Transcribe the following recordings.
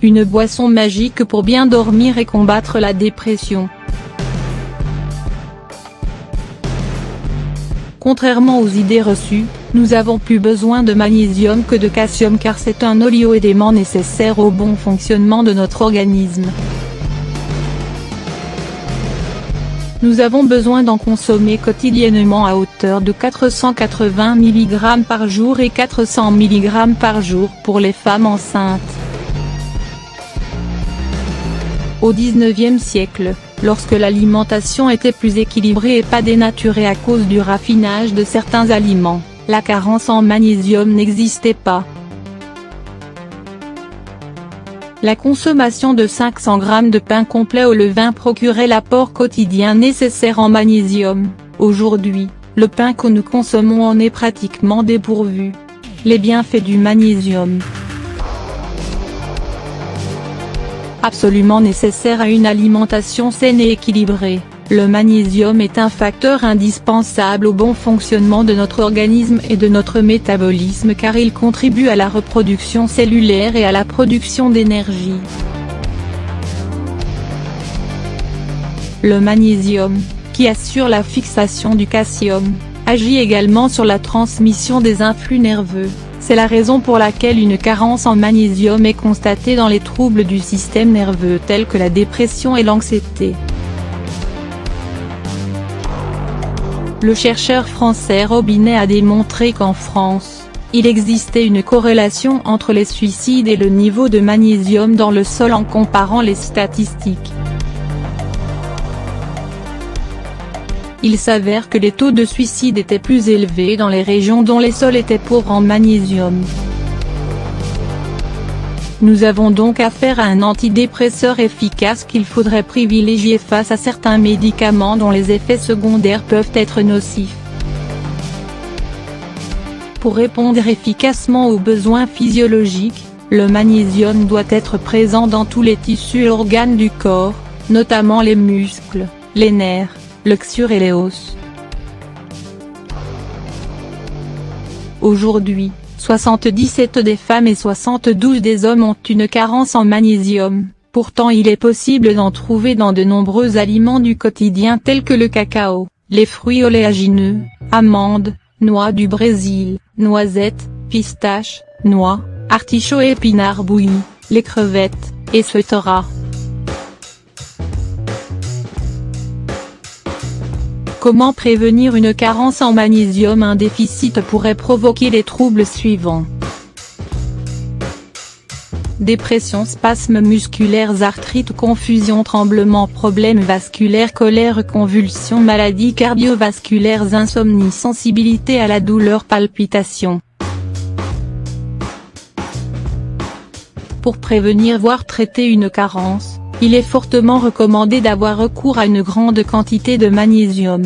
une boisson magique pour bien dormir et combattre la dépression. Contrairement aux idées reçues, nous avons plus besoin de magnésium que de calcium car c'est un oligo-élément nécessaire au bon fonctionnement de notre organisme. Nous avons besoin d'en consommer quotidiennement à hauteur de 480 mg par jour et 400 mg par jour pour les femmes enceintes. Au XIXe siècle, lorsque l'alimentation était plus équilibrée et pas dénaturée à cause du raffinage de certains aliments, la carence en magnésium n'existait pas. La consommation de 500 g de pain complet au levain procurait l'apport quotidien nécessaire en magnésium. Aujourd'hui, le pain que nous consommons en est pratiquement dépourvu. Les bienfaits du magnésium. Absolument nécessaire à une alimentation saine et équilibrée, le magnésium est un facteur indispensable au bon fonctionnement de notre organisme et de notre métabolisme car il contribue à la reproduction cellulaire et à la production d'énergie. Le magnésium, qui assure la fixation du calcium, agit également sur la transmission des influx nerveux. C'est la raison pour laquelle une carence en magnésium est constatée dans les troubles du système nerveux tels que la dépression et l'anxiété. Le chercheur français Robinet a démontré qu'en France, il existait une corrélation entre les suicides et le niveau de magnésium dans le sol en comparant les statistiques. Il s'avère que les taux de suicide étaient plus élevés dans les régions dont les sols étaient pauvres en magnésium. Nous avons donc affaire à un antidépresseur efficace qu'il faudrait privilégier face à certains médicaments dont les effets secondaires peuvent être nocifs. Pour répondre efficacement aux besoins physiologiques, le magnésium doit être présent dans tous les tissus et organes du corps, notamment les muscles, les nerfs, le cuir et les os. Aujourd'hui, 77 des femmes et 72 des hommes ont une carence en magnésium, pourtant il est possible d'en trouver dans de nombreux aliments du quotidien tels que le cacao, les fruits oléagineux, amandes, noix du Brésil, noisettes, pistaches, noix, artichauts et épinards bouillis, les crevettes, etc. Comment prévenir une carence en magnésium? Un déficit pourrait provoquer les troubles suivants. Dépression, spasmes musculaires, arthrite, confusion, tremblements, problèmes vasculaires, colère, convulsions, maladies cardiovasculaires, insomnie, sensibilité à la douleur, palpitations. Pour prévenir voire traiter une carence, il est fortement recommandé d'avoir recours à une grande quantité de magnésium.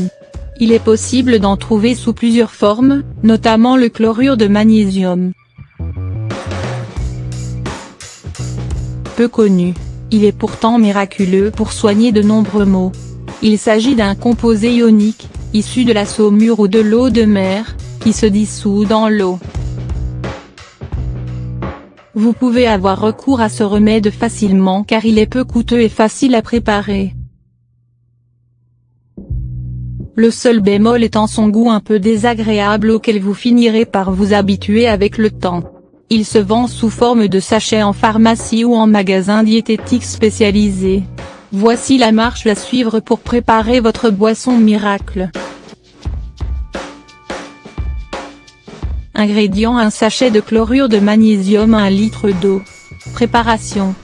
Il est possible d'en trouver sous plusieurs formes, notamment le chlorure de magnésium. Peu connu, il est pourtant miraculeux pour soigner de nombreux maux. Il s'agit d'un composé ionique, issu de la saumure ou de l'eau de mer, qui se dissout dans l'eau. Vous pouvez avoir recours à ce remède facilement car il est peu coûteux et facile à préparer. Le seul bémol étant son goût un peu désagréable auquel vous finirez par vous habituer avec le temps. Il se vend sous forme de sachets en pharmacie ou en magasin diététique spécialisé. Voici la marche à suivre pour préparer votre boisson miracle. Ingrédients: un sachet de chlorure de magnésium, 1 litre d'eau. Préparation: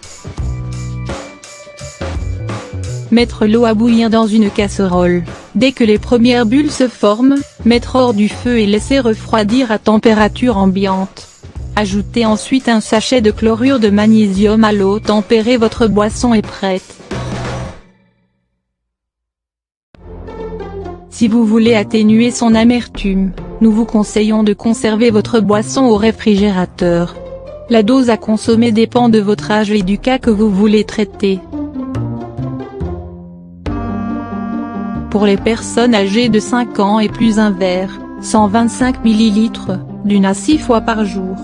mettre l'eau à bouillir dans une casserole. Dès que les premières bulles se forment, mettre hors du feu et laisser refroidir à température ambiante. Ajoutez ensuite un sachet de chlorure de magnésium à l'eau tempérée. Votre boisson est prête. Si vous voulez atténuer son amertume, nous vous conseillons de conserver votre boisson au réfrigérateur. La dose à consommer dépend de votre âge et du cas que vous voulez traiter. Pour les personnes âgées de 5 ans et plus, un verre, 125 ml, d'1 à 6 fois par jour.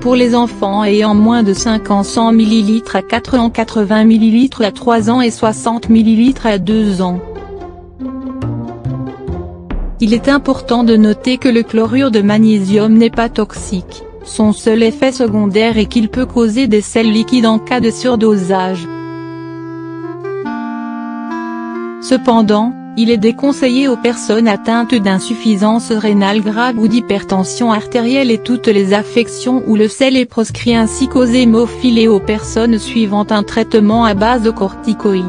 Pour les enfants ayant moins de 5 ans 100 ml à 4 ans 80 ml à 3 ans et 60 ml à 2 ans. Il est important de noter que le chlorure de magnésium n'est pas toxique, son seul effet secondaire est qu'il peut causer des selles liquides en cas de surdosage. Cependant, il est déconseillé aux personnes atteintes d'insuffisance rénale grave ou d'hypertension artérielle et toutes les affections où le sel est proscrit ainsi qu'aux hémophiles et aux personnes suivant un traitement à base de corticoïdes.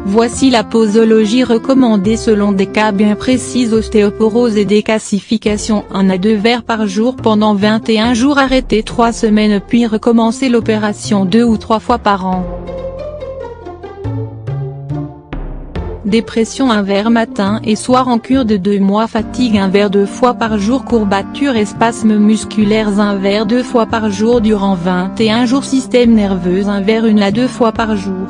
Voici la posologie recommandée selon des cas bien précis: ostéoporose et décalcification 1 à 2 verres par jour pendant 21 jours, arrêter 3 semaines puis recommencer l'opération 2 ou 3 fois par an. Dépression 1 verre matin et soir en cure de 2 mois, fatigue 1 verre 2 fois par jour, courbatures et spasmes musculaires 1 verre 2 fois par jour durant 21 jours, système nerveux 1 verre 1 à 2 fois par jour.